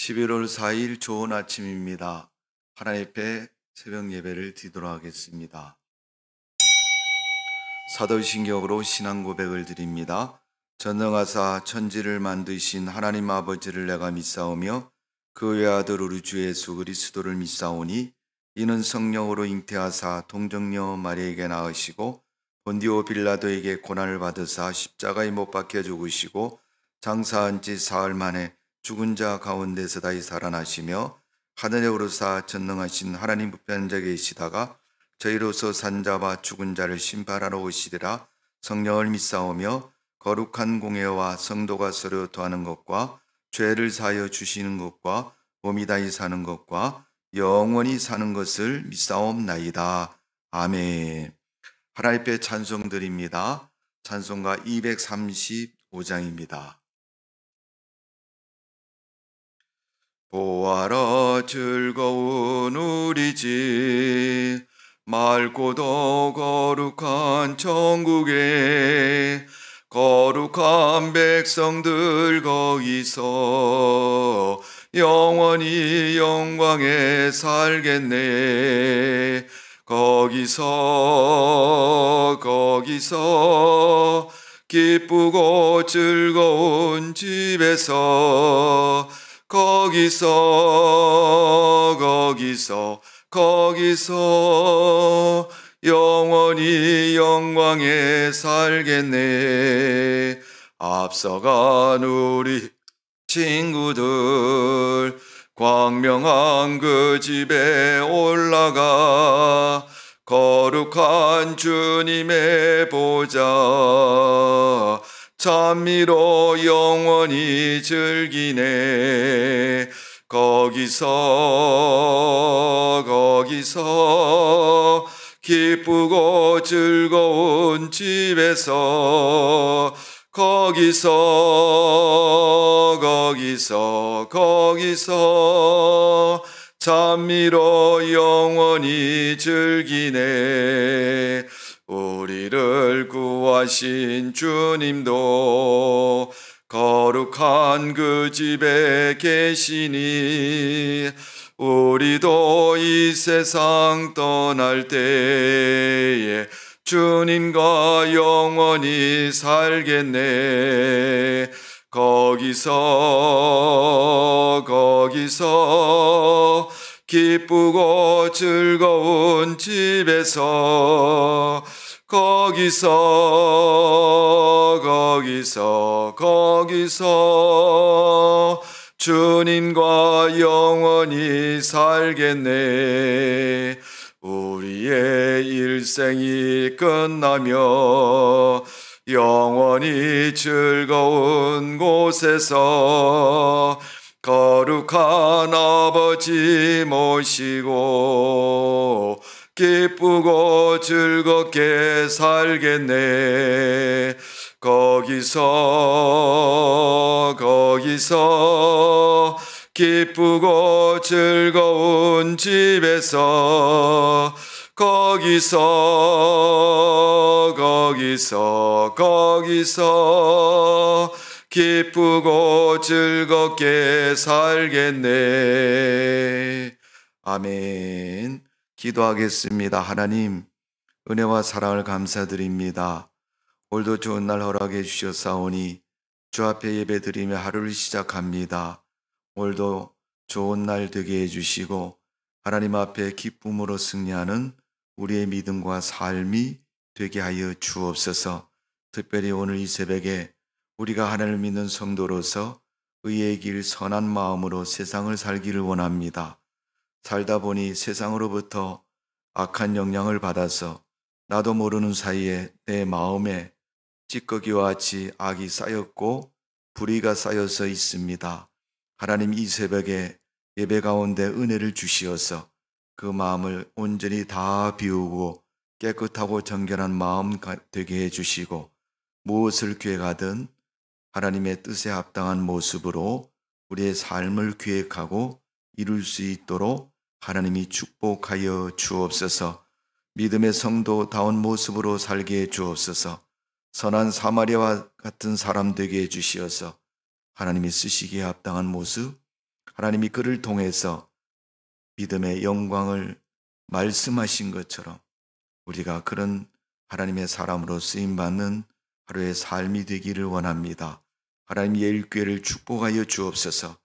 11월 4일 좋은 아침입니다. 하나님 앞에 새벽 예배를 드리도록 하겠습니다. 사도신경으로 신앙 고백을 드립니다. 전능하사 천지를 만드신 하나님 아버지를 내가 믿사오며 그 외아들 우리 주 예수 그리스도를 믿사오니 이는 성령으로 잉태하사 동정녀 마리아에게 낳으시고 본디오 빌라도에게 고난을 받으사 십자가에 못 박혀 죽으시고 장사한 지 사흘 만에 죽은 자 가운데서 다시 살아나시며 하늘에 오르사 전능하신 하나님 우편에 계시다가 저희로서 산자와 죽은 자를 심판하러 오시리라. 성령을 믿사오며 거룩한 공예와 성도가 서로 도하는 것과 죄를 사하여 주시는 것과 몸이 다시 사는 것과 영원히 사는 것을 믿사옵나이다. 아멘. 하나님 앞에 찬송 드립니다. 찬송가 235장입니다. 보아라 즐거운 우리 집 맑고도 거룩한 천국에 거룩한 백성들 거기서 영원히 영광에 살겠네. 거기서 기쁘고 즐거운 집에서 거기서 영원히 영광에 살겠네. 앞서간 우리 친구들 광명한 그 집에 올라가 거룩한 주님의 보좌 찬미로 영원히 즐기네. 거기서 기쁘고 즐거운 집에서 거기서 찬미로 영원히 즐기네. 우리를 구하신 주님도 거룩한 그 집에 계시니 우리도 이 세상 떠날 때에 주님과 영원히 살겠네. 거기서 기쁘고 즐거운 집에서 거기서 주님과 영원히 살겠네. 우리의 일생이 끝나며 영원히 즐거운 곳에서 거룩한 아버지 모시고 기쁘고 즐겁게 살겠네. 거기서 기쁘고 즐거운 집에서 거기서 기쁘고 즐겁게 살겠네. 아멘. 기도하겠습니다. 하나님, 은혜와 사랑을 감사드립니다. 오늘도 좋은 날 허락해 주셨사오니 주 앞에 예배드리며 하루를 시작합니다. 오늘도 좋은 날 되게 해주시고 하나님 앞에 기쁨으로 승리하는 우리의 믿음과 삶이 되게 하여 주옵소서. 특별히 오늘 이 새벽에 우리가 하나님을 믿는 성도로서 의의 길 선한 마음으로 세상을 살기를 원합니다. 살다 보니 세상으로부터 악한 영향을 받아서 나도 모르는 사이에 내 마음에 찌꺼기와 같이 악이 쌓였고 불의가 쌓여서 있습니다. 하나님, 이 새벽에 예배 가운데 은혜를 주시어서 그 마음을 온전히 다 비우고 깨끗하고 정결한 마음 되게 해주시고 무엇을 기획하든 하나님의 뜻에 합당한 모습으로 우리의 삶을 기획하고 이룰 수 있도록 하나님이 축복하여 주옵소서. 믿음의 성도다운 모습으로 살게 해 주옵소서. 선한 사마리아와 같은 사람 되게 해 주시어서 하나님이 쓰시기에 합당한 모습, 하나님이 그를 통해서 믿음의 영광을 말씀하신 것처럼 우리가 그런 하나님의 사람으로 쓰임받는 하루의 삶이 되기를 원합니다. 하나님 예일교회를 축복하여 주옵소서.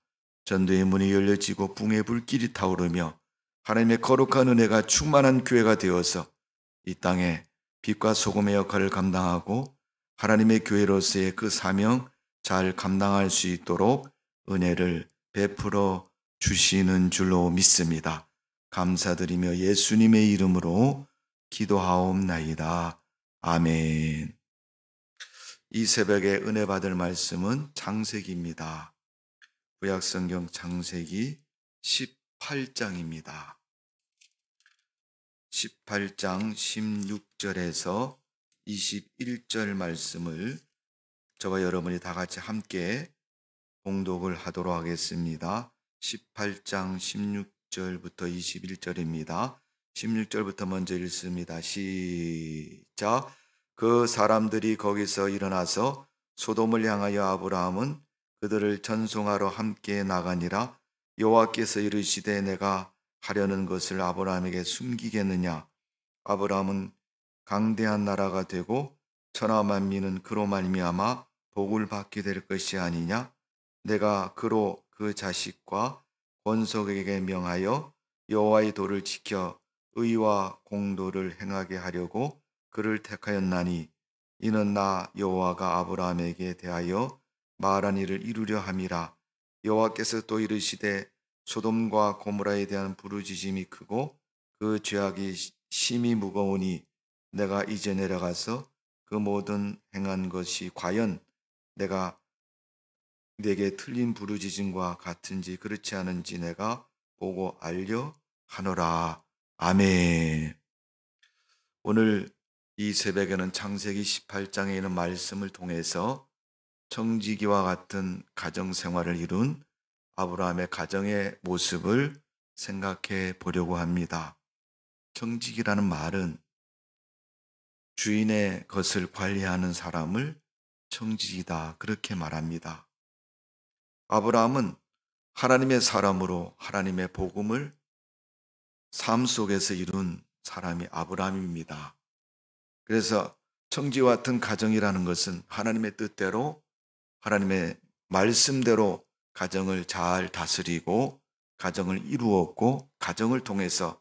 전도의 문이 열려지고 붕의 불길이 타오르며 하나님의 거룩한 은혜가 충만한 교회가 되어서 이 땅에 빛과 소금의 역할을 감당하고 하나님의 교회로서의 그 사명 잘 감당할 수 있도록 은혜를 베풀어 주시는 줄로 믿습니다. 감사드리며 예수님의 이름으로 기도하옵나이다. 아멘. 이 새벽에 은혜 받을 말씀은 창세기입니다. 구약성경 창세기 18장입니다. 18장 16절에서 21절 말씀을 저와 여러분이 다 같이 함께 봉독을 하도록 하겠습니다. 18장 16절부터 21절입니다. 16절부터 먼저 읽습니다. 시작. 그 사람들이 거기서 일어나서 소돔을 향하여 아브라함은 그들을 전송하러 함께 나가니라. 여호와께서 이르시되 내가 하려는 것을 아브라함에게 숨기겠느냐. 아브라함은 강대한 나라가 되고 천하 만민은 그로 말미암아 복을 받게 될 것이 아니냐. 내가 그로 그 자식과 권속에게 명하여 여호와의 도를 지켜 의와 공도를 행하게 하려고 그를 택하였나니 이는 나 여호와가 아브라함에게 대하여 말한 일을 이루려 함이라. 여호와께서 또 이르시되 소돔과 고모라에 대한 부르짖음이 크고 그 죄악이 심히 무거우니 내가 이제 내려가서 그 모든 행한 것이 과연 내가 내게 틀린 부르짖음과 같은지 그렇지 않은지 내가 보고 알려 하노라. 아멘. 오늘 이 새벽에는 창세기 18장에 있는 말씀을 통해서 청지기와 같은 가정생활을 이룬 아브라함의 가정의 모습을 생각해 보려고 합니다. 청지기라는 말은 주인의 것을 관리하는 사람을 청지기다 그렇게 말합니다. 아브라함은 하나님의 사람으로 하나님의 복음을 삶 속에서 이룬 사람이 아브라함입니다. 그래서 청지와 같은 가정이라는 것은 하나님의 뜻대로 하나님의 말씀대로 가정을 잘 다스리고 가정을 이루었고 가정을 통해서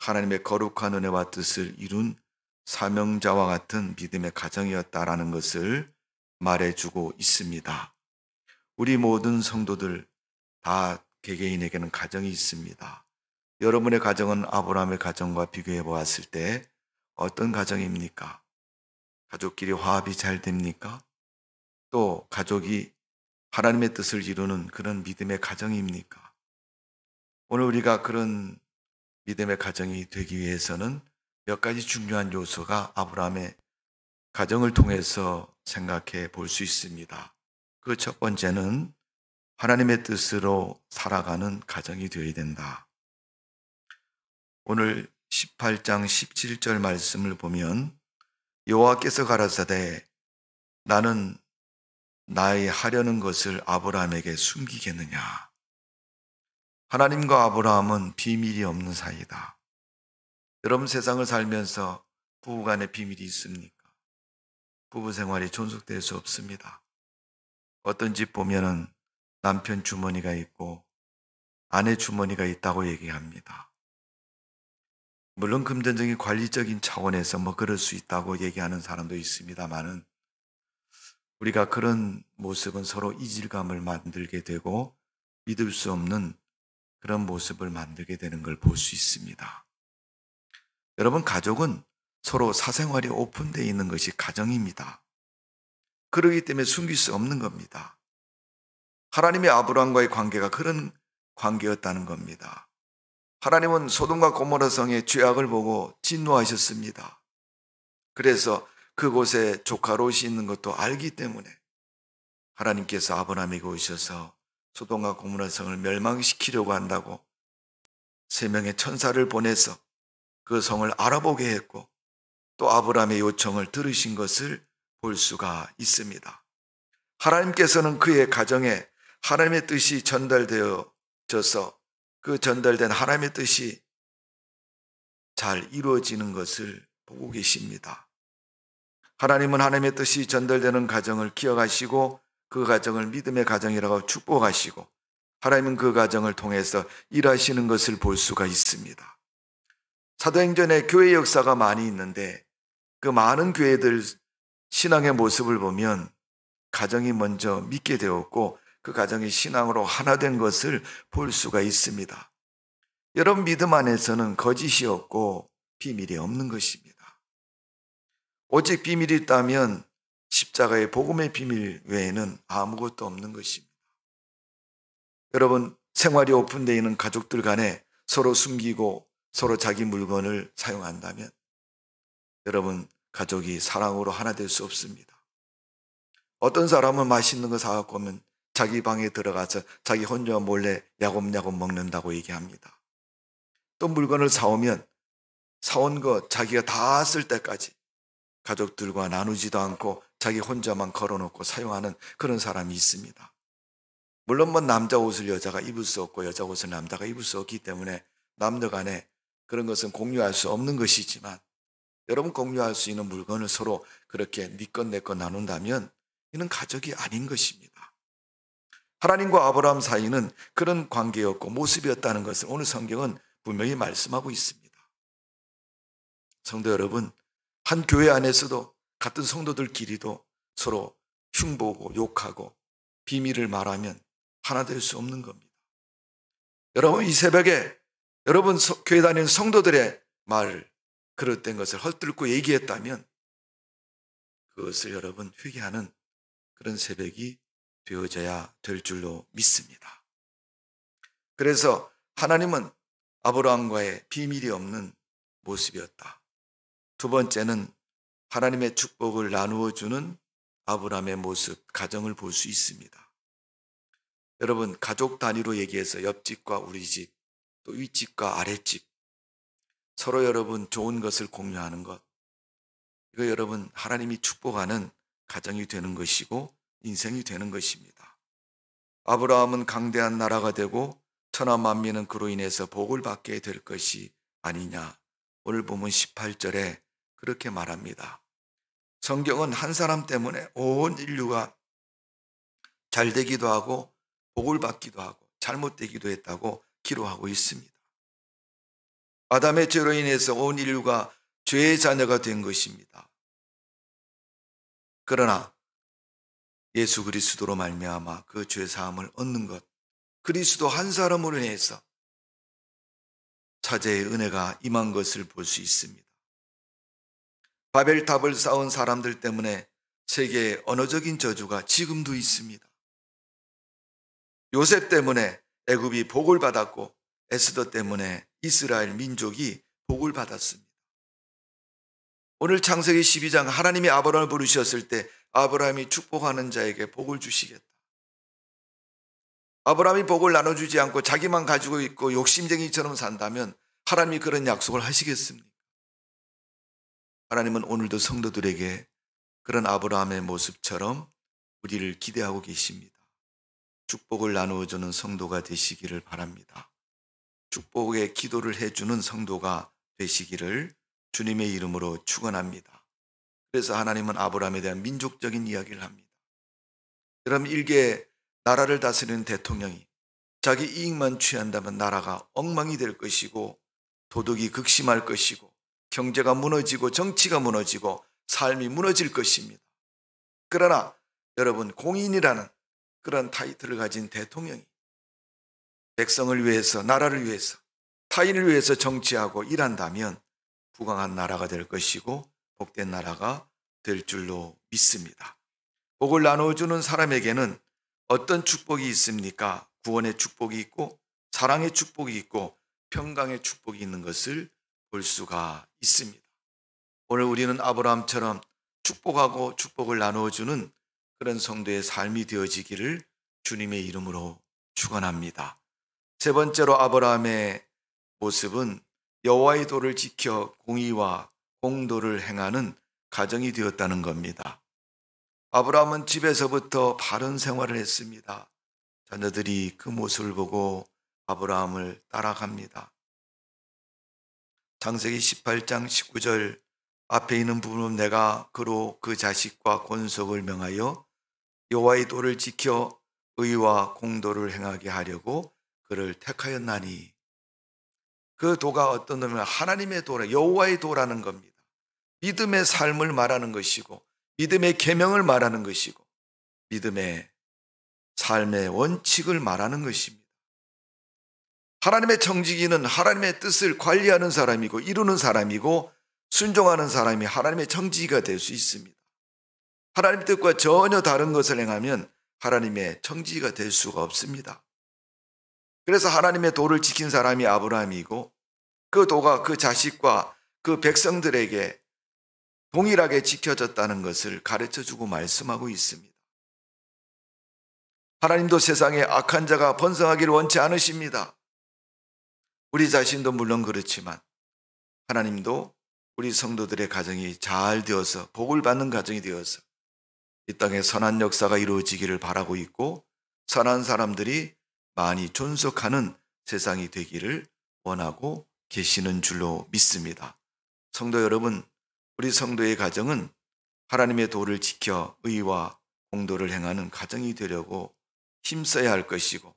하나님의 거룩한 은혜와 뜻을 이룬 사명자와 같은 믿음의 가정이었다라는 것을 말해주고 있습니다. 우리 모든 성도들 다 개개인에게는 가정이 있습니다. 여러분의 가정은 아브라함의 가정과 비교해 보았을 때 어떤 가정입니까? 가족끼리 화합이 잘 됩니까? 또 가족이 하나님의 뜻을 이루는 그런 믿음의 가정입니까? 오늘 우리가 그런 믿음의 가정이 되기 위해서는 몇 가지 중요한 요소가 아브라함의 가정을 통해서 생각해 볼 수 있습니다. 그 첫 번째는 하나님의 뜻으로 살아가는 가정이 되어야 된다. 오늘 18장 17절 말씀을 보면 여호와께서 가라사대 나는 나의 하려는 것을 아브라함에게 숨기겠느냐. 하나님과 아브라함은 비밀이 없는 사이다. 여러분 세상을 살면서 부부간에 비밀이 있습니까? 부부 생활이 존속될 수 없습니다. 어떤 집 보면은 남편 주머니가 있고 아내 주머니가 있다고 얘기합니다. 물론 금전적인 관리적인 차원에서 그럴 수 있다고 얘기하는 사람도 있습니다만은 우리가 그런 모습은 서로 이질감을 만들게 되고 믿을 수 없는 그런 모습을 만들게 되는 걸 볼 수 있습니다. 여러분 가족은 서로 사생활이 오픈되어 있는 것이 가정입니다. 그렇기 때문에 숨길 수 없는 겁니다. 하나님의 아브라함과의 관계가 그런 관계였다는 겁니다. 하나님은 소돔과 고모라 성의 죄악을 보고 진노하셨습니다. 그래서 그곳에 조카 롯이 있는 것도 알기 때문에 하나님께서 아브라함에게 오셔서 소돔과 고모라 성을 멸망시키려고 한다고 3명의 천사를 보내서 그 성을 알아보게 했고 또 아브라함의 요청을 들으신 것을 볼 수가 있습니다. 하나님께서는 그의 가정에 하나님의 뜻이 줘서 그 전달된 하나님의 뜻이 잘 이루어지는 것을 보고 계십니다. 하나님은 하나님의 뜻이 전달되는 가정을 기억하시고 그 가정을 믿음의 가정이라고 축복하시고 하나님은 그 가정을 통해서 일하시는 것을 볼 수가 있습니다. 사도행전에 교회 역사가 많이 있는데 그 많은 교회들 신앙의 모습을 보면 가정이 먼저 믿게 되었고 그 가정이 신앙으로 하나 된 것을 볼 수가 있습니다. 여러분 믿음 안에서는 거짓이 없고 비밀이 없는 것입니다. 오직 비밀이 있다면 십자가의 복음의 비밀 외에는 아무것도 없는 것입니다. 여러분 생활이 오픈되어 있는 가족들 간에 서로 숨기고 서로 자기 물건을 사용한다면 여러분 가족이 사랑으로 하나 될 수 없습니다. 어떤 사람은 맛있는 거 사갖고 오면 자기 방에 들어가서 자기 혼자 몰래 야곱야곱 먹는다고 얘기합니다. 또 물건을 사오면 사온 거 자기가 다 쓸 때까지 가족들과 나누지도 않고 자기 혼자만 걸어놓고 사용하는 그런 사람이 있습니다. 물론 뭐 남자 옷을 여자가 입을 수 없고 여자 옷을 남자가 입을 수 없기 때문에 남녀 간에 그런 것은 공유할 수 없는 것이지만 여러분 공유할 수 있는 물건을 서로 그렇게 네 것 내 것 나눈다면 이는 가족이 아닌 것입니다. 하나님과 아브라함 사이는 그런 관계였고 모습이었다는 것을 오늘 성경은 분명히 말씀하고 있습니다. 성도 여러분, 한 교회 안에서도 같은 성도들끼리도 서로 흉보고 욕하고 비밀을 말하면 하나 될 수 없는 겁니다. 여러분 이 새벽에 여러분 교회 다니는 성도들의 말을 그릇된 것을 헐뜯고 얘기했다면 그것을 여러분 회개하는 그런 새벽이 되어져야 될 줄로 믿습니다. 그래서 하나님은 아브라함과의 비밀이 없는 모습이었다. 두 번째는 하나님의 축복을 나누어 주는 아브라함의 모습, 가정을 볼 수 있습니다. 여러분 가족 단위로 얘기해서 옆집과 우리 집, 또 윗집과 아랫집 서로 여러분 좋은 것을 공유하는 것, 이거 여러분 하나님이 축복하는 가정이 되는 것이고 인생이 되는 것입니다. 아브라함은 강대한 나라가 되고 천하 만민은 그로 인해서 복을 받게 될 것이 아니냐. 오늘 보면 18절에 그렇게 말합니다. 성경은 한 사람 때문에 온 인류가 잘 되기도 하고 복을 받기도 하고 잘못되기도 했다고 기록하고 있습니다. 아담의 죄로 인해서 온 인류가 죄의 자녀가 된 것입니다. 그러나 예수 그리스도로 말미암아 그 죄 사함을 얻는 것, 그리스도 한 사람으로 인해서 차제의 은혜가 임한 것을 볼 수 있습니다. 바벨탑을 쌓은 사람들 때문에 세계에 언어적인 저주가 지금도 있습니다. 요셉 때문에 애굽이 복을 받았고 에스더 때문에 이스라엘 민족이 복을 받았습니다. 오늘 창세기 12장 하나님이 아브라함을 부르셨을 때 아브라함이 축복하는 자에게 복을 주시겠다. 아브라함이 복을 나눠주지 않고 자기만 가지고 있고 욕심쟁이처럼 산다면 하나님이 그런 약속을 하시겠습니까? 하나님은 오늘도 성도들에게 그런 아브라함의 모습처럼 우리를 기대하고 계십니다. 축복을 나누어주는 성도가 되시기를 바랍니다. 축복의 기도를 해주는 성도가 되시기를 주님의 이름으로 축원합니다. 그래서 하나님은 아브라함에 대한 민족적인 이야기를 합니다. 여러분 일개 나라를 다스리는 대통령이 자기 이익만 취한다면 나라가 엉망이 될 것이고 도덕이 극심할 것이고 경제가 무너지고 정치가 무너지고 삶이 무너질 것입니다. 그러나 여러분 공인이라는 그런 타이틀을 가진 대통령이 백성을 위해서 나라를 위해서 타인을 위해서 정치하고 일한다면 부강한 나라가 될 것이고 복된 나라가 될 줄로 믿습니다. 복을 나눠주는 사람에게는 어떤 축복이 있습니까? 구원의 축복이 있고 사랑의 축복이 있고 평강의 축복이 있는 것을 볼 수가 있습니다. 오늘 우리는 아브라함처럼 축복하고 축복을 나누어주는 그런 성도의 삶이 되어지기를 주님의 이름으로 축원합니다. 세 번째로 아브라함의 모습은 여호와의 도를 지켜 공의와 공도를 행하는 가정이 되었다는 겁니다. 아브라함은 집에서부터 바른 생활을 했습니다. 자녀들이 그 모습을 보고 아브라함을 따라갑니다. 창세기 18장 19절 앞에 있는 부분은 내가 그로 그 자식과 권속을 명하여 여호와의 도를 지켜 의와 공도를 행하게 하려고 그를 택하였나니, 그 도가 어떤 도면 하나님의 도라, 여호와의 도라는 겁니다. 믿음의 삶을 말하는 것이고 믿음의 계명을 말하는 것이고 믿음의 삶의 원칙을 말하는 것입니다. 하나님의 청지기는 하나님의 뜻을 관리하는 사람이고 이루는 사람이고 순종하는 사람이 하나님의 청지기가 될 수 있습니다. 하나님 뜻과 전혀 다른 것을 행하면 하나님의 청지기가 될 수가 없습니다. 그래서 하나님의 도를 지킨 사람이 아브라함이고 그 도가 그 자식과 그 백성들에게 동일하게 지켜졌다는 것을 가르쳐주고 말씀하고 있습니다. 하나님도 세상에 악한 자가 번성하기를 원치 않으십니다. 우리 자신도 물론 그렇지만 하나님도 우리 성도들의 가정이 잘 되어서 복을 받는 가정이 되어서 이 땅에 선한 역사가 이루어지기를 바라고 있고 선한 사람들이 많이 존속하는 세상이 되기를 원하고 계시는 줄로 믿습니다. 성도 여러분, 우리 성도의 가정은 하나님의 도를 지켜 의와 공도를 행하는 가정이 되려고 힘써야 할 것이고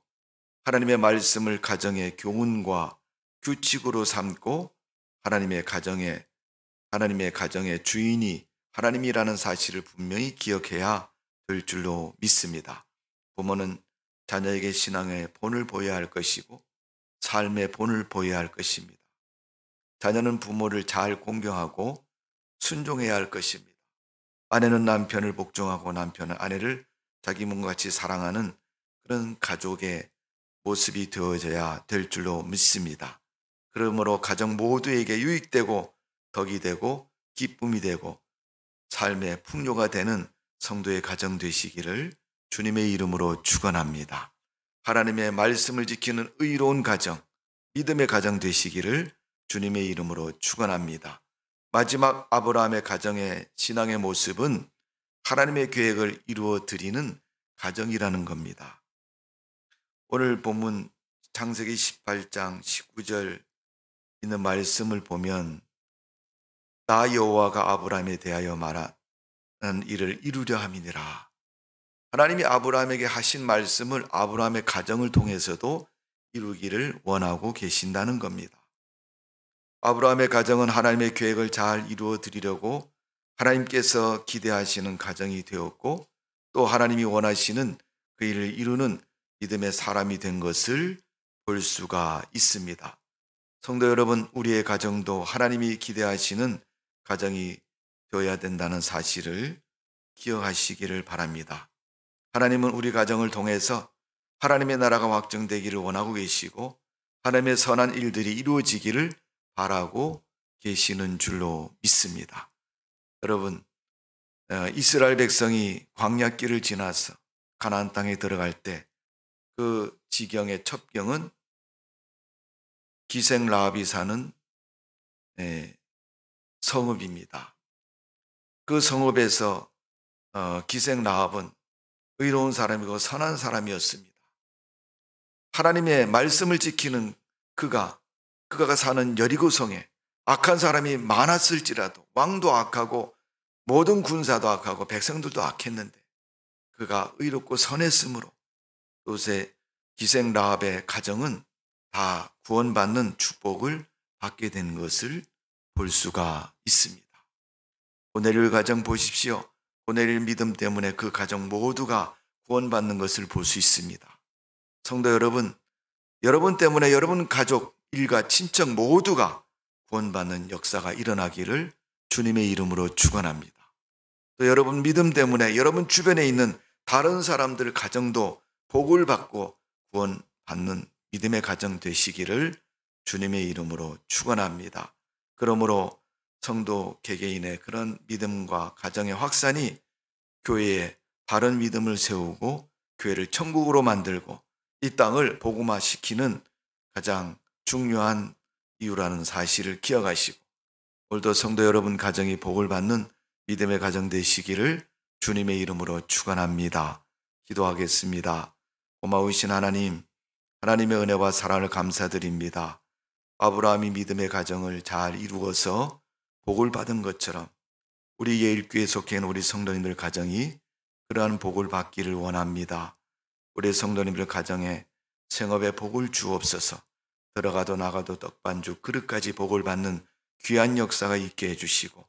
하나님의 말씀을 가정의 교훈과 규칙으로 삼고 하나님의 가정의 주인이 하나님이라는 사실을 분명히 기억해야 될 줄로 믿습니다. 부모는 자녀에게 신앙의 본을 보여야 할 것이고 삶의 본을 보여야 할 것입니다. 자녀는 부모를 잘 공경하고 순종해야 할 것입니다. 아내는 남편을 복종하고 남편은 아내를 자기 몸과 같이 사랑하는 그런 가족의 모습이 되어져야 될 줄로 믿습니다. 그러므로 가정 모두에게 유익되고 덕이 되고 기쁨이 되고 삶의 풍요가 되는 성도의 가정 되시기를 주님의 이름으로 축원합니다. 하나님의 말씀을 지키는 의로운 가정, 믿음의 가정 되시기를 주님의 이름으로 축원합니다. 마지막 아브라함의 가정의 신앙의 모습은 하나님의 계획을 이루어 드리는 가정이라는 겁니다. 오늘 본문 창세기 18장 19절 있는 말씀을 보면 나 여호와가 아브라함에 대하여 말하는 일을 이루려 함이니라. 하나님이 아브라함에게 하신 말씀을 아브라함의 가정을 통해서도 이루기를 원하고 계신다는 겁니다. 아브라함의 가정은 하나님의 계획을 잘 이루어 드리려고 하나님께서 기대하시는 가정이 되었고 또 하나님이 원하시는 그 일을 이루는 믿음의 사람이 된 것을 볼 수가 있습니다. 성도 여러분, 우리의 가정도 하나님이 기대하시는 가정이 되어야 된다는 사실을 기억하시기를 바랍니다. 하나님은 우리 가정을 통해서 하나님의 나라가 확정되기를 원하고 계시고 하나님의 선한 일들이 이루어지기를 바라고 계시는 줄로 믿습니다. 여러분, 이스라엘 백성이 광야길을 지나서 가나안 땅에 들어갈 때 그 지경의 첩경은 기생 라합이 사는 성읍입니다. 그 성읍에서 기생 라합은 의로운 사람이고 선한 사람이었습니다. 하나님의 말씀을 지키는 그가 사는 여리고성에 악한 사람이 많았을지라도 왕도 악하고 모든 군사도 악하고 백성들도 악했는데 그가 의롭고 선했으므로 요새 기생 라합의 가정은 다 구원받는 축복을 받게 된 것을 볼 수가 있습니다. 고넬료 가정 보십시오. 고넬료 믿음 때문에 그 가정 모두가 구원받는 것을 볼 수 있습니다. 성도 여러분, 여러분 때문에 여러분 가족, 일가, 친척 모두가 구원받는 역사가 일어나기를 주님의 이름으로 축원합니다. 또 여러분 믿음 때문에 여러분 주변에 있는 다른 사람들 가정도 복을 받고 구원받는 믿음의 가정 되시기를 주님의 이름으로 축원합니다. 그러므로 성도 개개인의 그런 믿음과 가정의 확산이 교회에 바른 믿음을 세우고 교회를 천국으로 만들고 이 땅을 복음화시키는 가장 중요한 이유라는 사실을 기억하시고 오늘도 성도 여러분 가정이 복을 받는 믿음의 가정 되시기를 주님의 이름으로 축원합니다. 기도하겠습니다. 고마우신 하나님, 하나님의 은혜와 사랑을 감사드립니다. 아브라함이 믿음의 가정을 잘 이루어서 복을 받은 것처럼 우리 예일교회에 속해 있는 우리 성도님들 가정이 그러한 복을 받기를 원합니다. 우리 성도님들 가정에 생업에 복을 주옵소서. 들어가도 나가도 떡반죽 그릇까지 복을 받는 귀한 역사가 있게 해주시고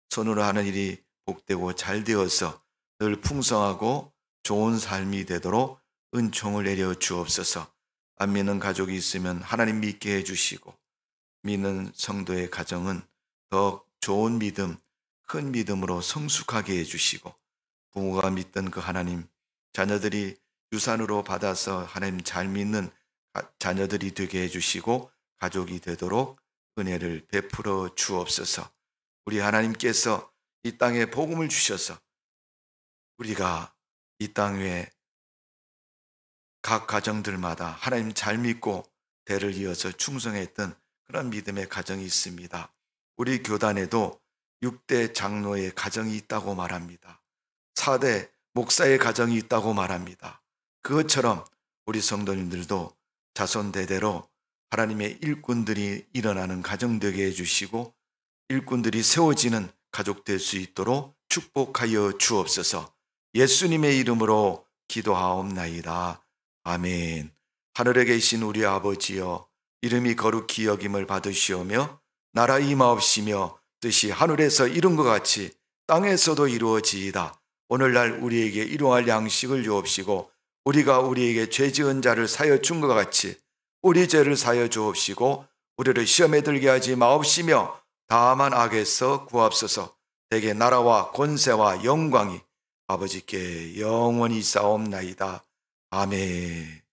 손으로 하는 일이 복되고 잘 되어서 늘 풍성하고 좋은 삶이 되도록 은총을 내려 주옵소서. 안 믿는 가족이 있으면 하나님 믿게 해주시고 믿는 성도의 가정은 더 좋은 믿음, 큰 믿음으로 성숙하게 해주시고 부모가 믿던 그 하나님, 자녀들이 유산으로 받아서 하나님 잘 믿는 자녀들이 되게 해주시고 가족이 되도록 은혜를 베풀어 주옵소서. 우리 하나님께서 이 땅에 복음을 주셔서 우리가 이 땅 위에 각 가정들마다 하나님 잘 믿고 대를 이어서 충성했던 그런 믿음의 가정이 있습니다. 우리 교단에도 6대 장로의 가정이 있다고 말합니다. 4대 목사의 가정이 있다고 말합니다. 그것처럼 우리 성도님들도 자손 대대로 하나님의 일꾼들이 일어나는 가정 되게 해주시고 일꾼들이 세워지는 가족 될 수 있도록 축복하여 주옵소서. 예수님의 이름으로 기도하옵나이다. 아멘. 하늘에 계신 우리 아버지여, 이름이 거룩히 여김을 받으시오며 나라 임하옵시며 뜻이 하늘에서 이룬 것 같이 땅에서도 이루어지이다. 오늘날 우리에게 일용할 양식을 주옵시고 우리가 우리에게 죄 지은 자를 사여 준 것 같이 우리 죄를 사여 주옵시고 우리를 시험에 들게 하지 마옵시며 다만 악에서 구하옵소서. 대개 나라와 권세와 영광이 아버지께 영원히 있사옵나이다. 아멘.